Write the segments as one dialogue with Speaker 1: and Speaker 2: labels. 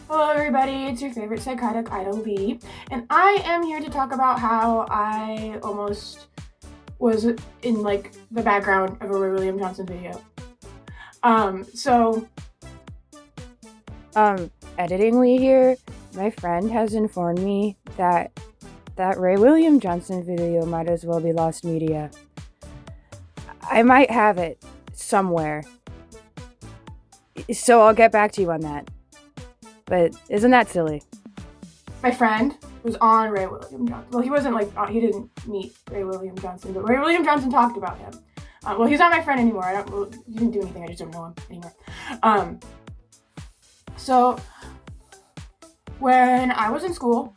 Speaker 1: Hello everybody, it's your favorite psychotic idol Lee, and I am here to talk about how I almost was in like the background of a Ray William Johnson video. So
Speaker 2: Editing Lee here. My friend has informed me that Ray William Johnson video might as well be lost media. I might have it somewhere, so I'll get back to you on that. But isn't that silly?
Speaker 1: my friend was on Ray William Johnson. Well, he wasn't he didn't meet Ray William Johnson, but Ray William Johnson talked about him. Well, he's not my friend anymore. He didn't do anything. I just don't know him anymore. So when I was in school,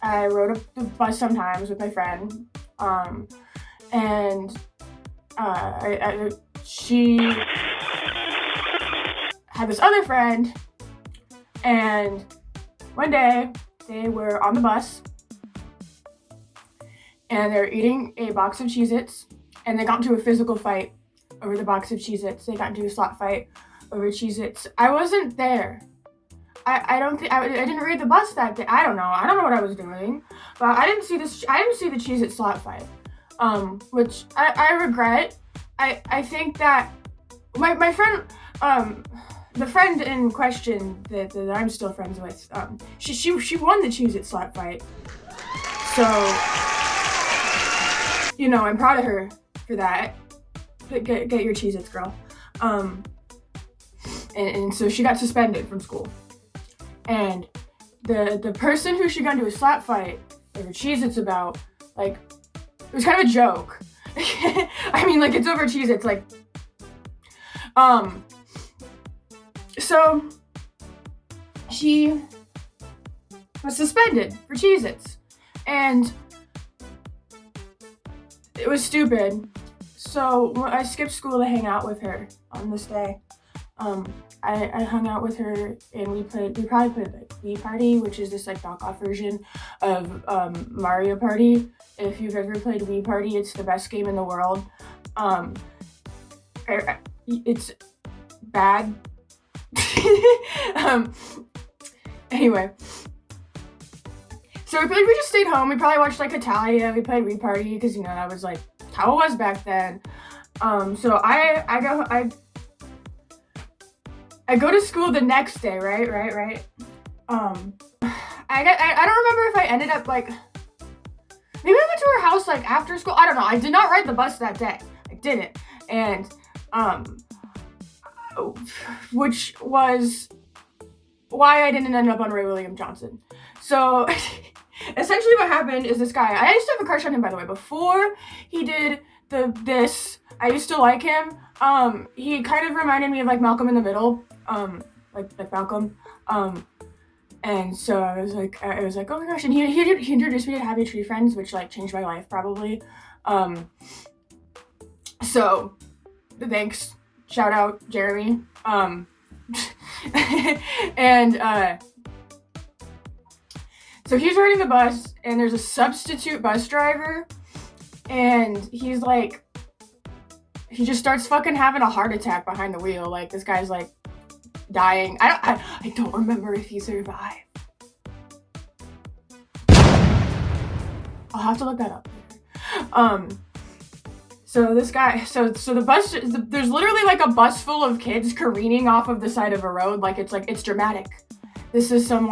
Speaker 1: I rode the bus sometimes with my friend, and she had this other friend, and one day they were on the bus, and they're eating a box of Cheez-Its, and they got into a physical fight over the box of Cheez-Its. They got into a slap fight over Cheez-Its. I wasn't there. I didn't read the bus that day. I don't know what I was doing, but I didn't see the Cheez-It slap fight, which I regret. I think that my friend, the friend in question that I'm still friends with, she won the Cheez-It slap fight. So, I'm proud of her for that. Get your Cheez-Its, girl. And so she got suspended from school. And the person who she got into a slap fight over Cheez-Its about, it was kind of a joke. I mean, it's over Cheez-Its, so she was suspended for Cheez-Its, and it was stupid. So I skipped school to hang out with her on this day. I hung out with her, and we probably played Wii Party, which is this knockoff version of Mario Party. If you've ever played Wii Party, it's the best game in the world. It's bad. Anyway, so we just stayed home. We probably watched Italia. We played Wii Party because that was how it was back then. So I go to school the next day, right? I don't remember if I ended up maybe I went to her house after school. I don't know. I did not ride the bus that day. I didn't. And which was why I didn't end up on Ray William Johnson. So essentially what happened is this guy, I used to have a crush on him, by the way. Before he did this, I used to like him. He kind of reminded me of Malcolm in the Middle, like Malcolm. And so I was like, oh my gosh. And he introduced me to Happy Tree Friends, which changed my life probably. So thanks. Shout out Jeremy. And so he's riding the bus, and there's a substitute bus driver, and he just starts fucking having a heart attack behind the wheel. This guy's dying. I don't remember if he survived. I'll have to look that up later. So this guy, so the bus, there's literally a bus full of kids careening off of the side of a road. It's dramatic. This is some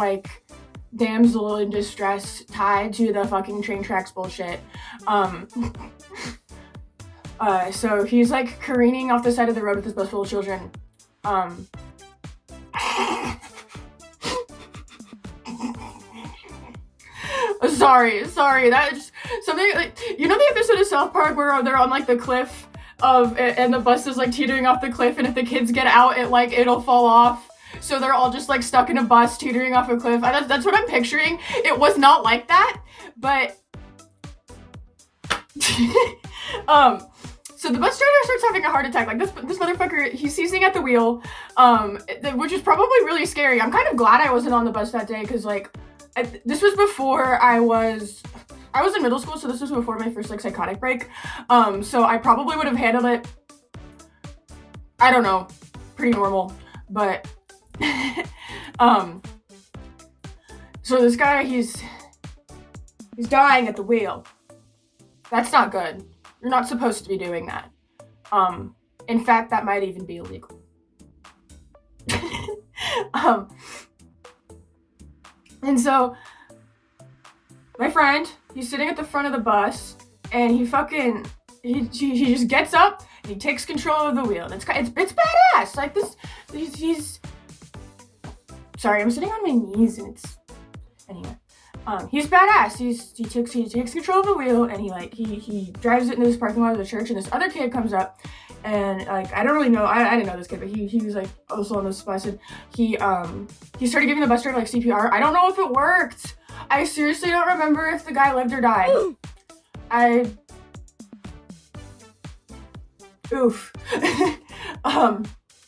Speaker 1: damsel in distress tied to the fucking train tracks bullshit. So he's careening off the side of the road with this bus full of children. Sorry, that just something the episode of South Park where they're on the cliff and the bus is teetering off the cliff, and if the kids get out, it'll fall off. So they're all just stuck in a bus teetering off a cliff. That's what I'm picturing. It was not like that, but so the bus driver starts having a heart attack. This motherfucker, he's seizing at the wheel, which is probably really scary. I'm kind of glad I wasn't on the bus that day because this was before I was in middle school, so this was before my first psychotic break. So I probably would have handled it, I don't know, pretty normal, but So this guy, he's dying at the wheel. That's not good. You're not supposed to be doing that. In fact, that might even be illegal. And so my friend, he's sitting at the front of the bus, and he just gets up and he takes control of the wheel. And it's badass. Like this, he's sorry, I'm sitting on my knees, and it's anyway. He's badass. He takes control of the wheel, and he drives it into this parking lot of the church. And this other kid comes up, and like I don't really know. I didn't know this kid, but he was like also on this bus, and he started giving the bus driver like CPR. I don't know if it worked. I seriously don't remember if the guy lived or died. Oof.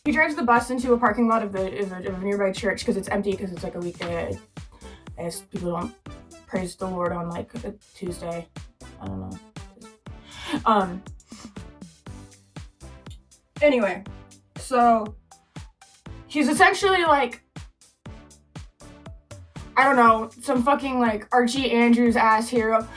Speaker 1: He drives the bus into a parking lot of a nearby church because it's empty because it's like a weekday. I guess people don't praise the Lord on like a Tuesday. I don't know. Anyway, so he's essentially like, I don't know, some fucking like Archie Andrews ass hero.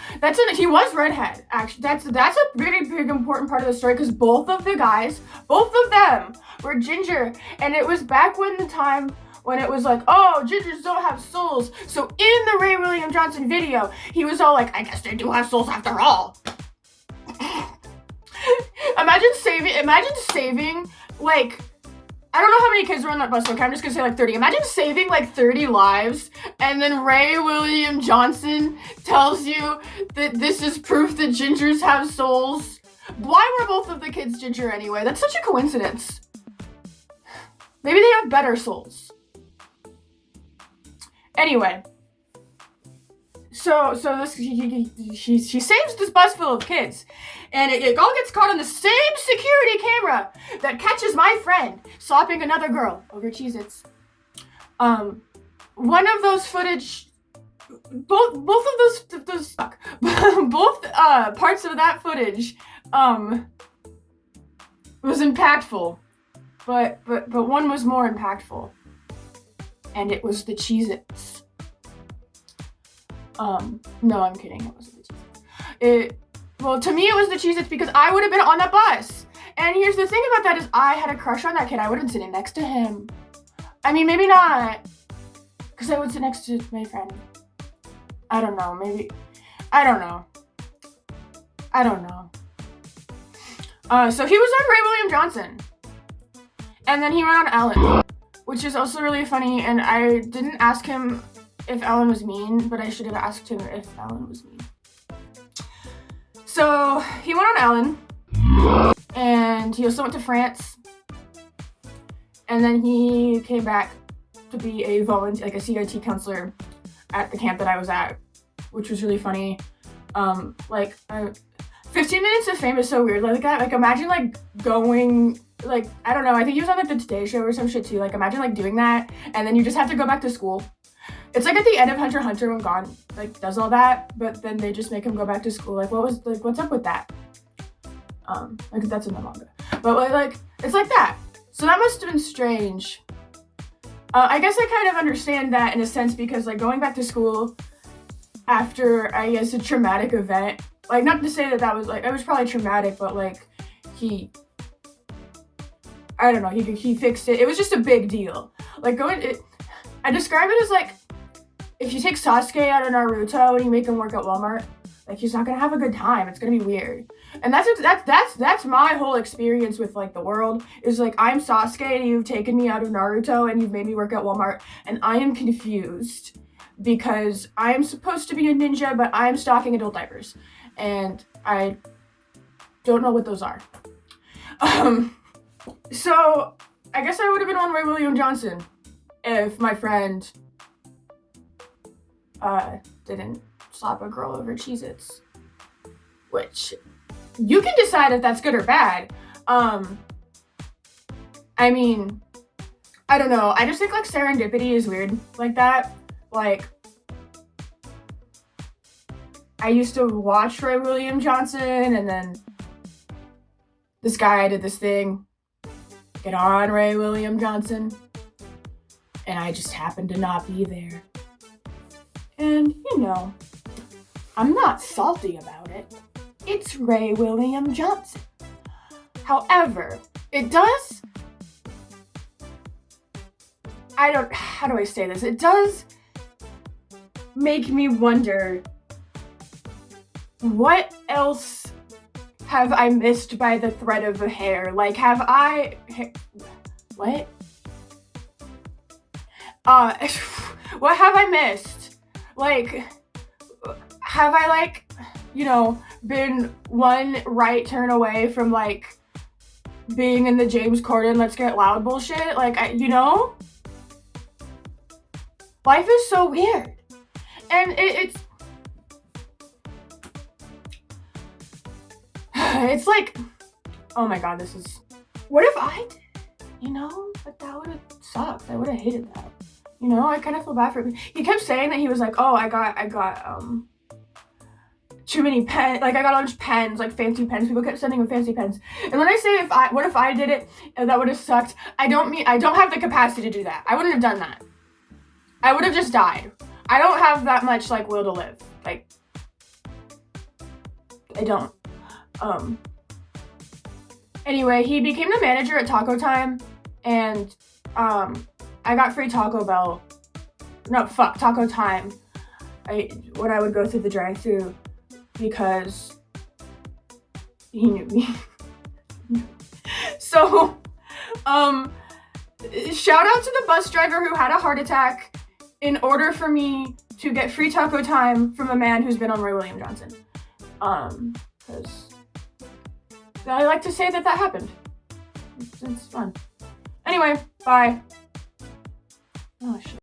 Speaker 1: He was redhead, actually. That's a very big important part of the story because both of them were ginger, and it was back when the time when it was like, oh, gingers don't have souls. So in the Ray William Johnson video, he was all like, I guess they do have souls after all. Imagine saving like, I don't know how many kids were on that bus, okay, I'm just gonna say like 30. Imagine saving like 30 lives, and then Ray William Johnson tells you that this is proof that gingers have souls. Why were both of the kids ginger anyway? That's such a coincidence. Maybe they have better souls. Anyway, so this she saves this bus full of kids, and it all gets caught on the same security camera that catches my friend slapping another girl over Cheez-Its. One of those footage, both of those both parts of that footage was impactful, but one was more impactful. And it was the Cheez-Its. No, I'm kidding. It wasn't the Cheez-Its. Well, to me, it was the Cheez-Its because I would have been on that bus. And here's the thing about that is I had a crush on that kid. I would have been sitting next to him. I mean, maybe not. Because I would sit next to my friend. I don't know. Maybe. I don't know. So he was on Ray William Johnson. And then he went on Ellen, which is also really funny, and I didn't ask him if Ellen was mean, but I should have asked him if Ellen was mean. So he went on Ellen, and he also went to France, and then he came back to be a volunteer, like a CIT counselor at the camp that I was at, which was really funny. 15 minutes of fame is so weird. Like imagine like going, like, I don't know, I think he was on like the Today Show or some shit too. Like imagine like doing that and then you just have to go back to school. It's like at the end of Hunter x Hunter when Gon like does all that, but then they just make him go back to school. Like what's up with that? Like that's in the manga. But like it's like that. So that must have been strange. I guess I kind of understand that in a sense because like going back to school after I guess a traumatic event, like not to say that was like, it was probably traumatic, but like I don't know, he fixed it. It was just a big deal. Like I describe it as like, if you take Sasuke out of Naruto and you make him work at Walmart, like he's not gonna have a good time. It's gonna be weird. And that's my whole experience with like the world is like, I'm Sasuke and you've taken me out of Naruto and you've made me work at Walmart and I am confused because I am supposed to be a ninja, but I am stocking adult diapers. And I don't know what those are. So I guess I would have been on Ray William Johnson if my friend didn't slap a girl over Cheez-Its. Which you can decide if that's good or bad. I mean, I don't know. I just think like serendipity is weird like that. Like, I used to watch Ray William Johnson, and then this guy did this thing, get on Ray William Johnson, and I just happened to not be there. And, you know, I'm not salty about it. It's Ray William Johnson. However, it does, how do I say this? It does make me wonder, what else have I missed by the thread of a hair? Like, what? What have I missed? Like, have I, like, you know, been one right turn away from, like, being in the James Corden Let's Get Loud bullshit? Like, you know? Life is so weird. And it's like, oh my god, what if I did? You know? But that would have sucked. I would have hated that. You know, I kind of feel bad for him. He kept saying that he was like, oh, I got too many pens. Like, I got a bunch of pens, like fancy pens. People kept sending him fancy pens. And when I say what if I did it, that would have sucked, I don't have the capacity to do that. I wouldn't have done that. I would have just died. I don't have that much, like, will to live. Like, I don't. Anyway, he became the manager at Taco Time, and, I got free Taco Time. When I would go through the drive-thru, because he knew me. So, shout out to the bus driver who had a heart attack in order for me to get free Taco Time from a man who's been on Ray William Johnson. Because I like to say that happened. It's fun. Anyway, bye. Oh, shit.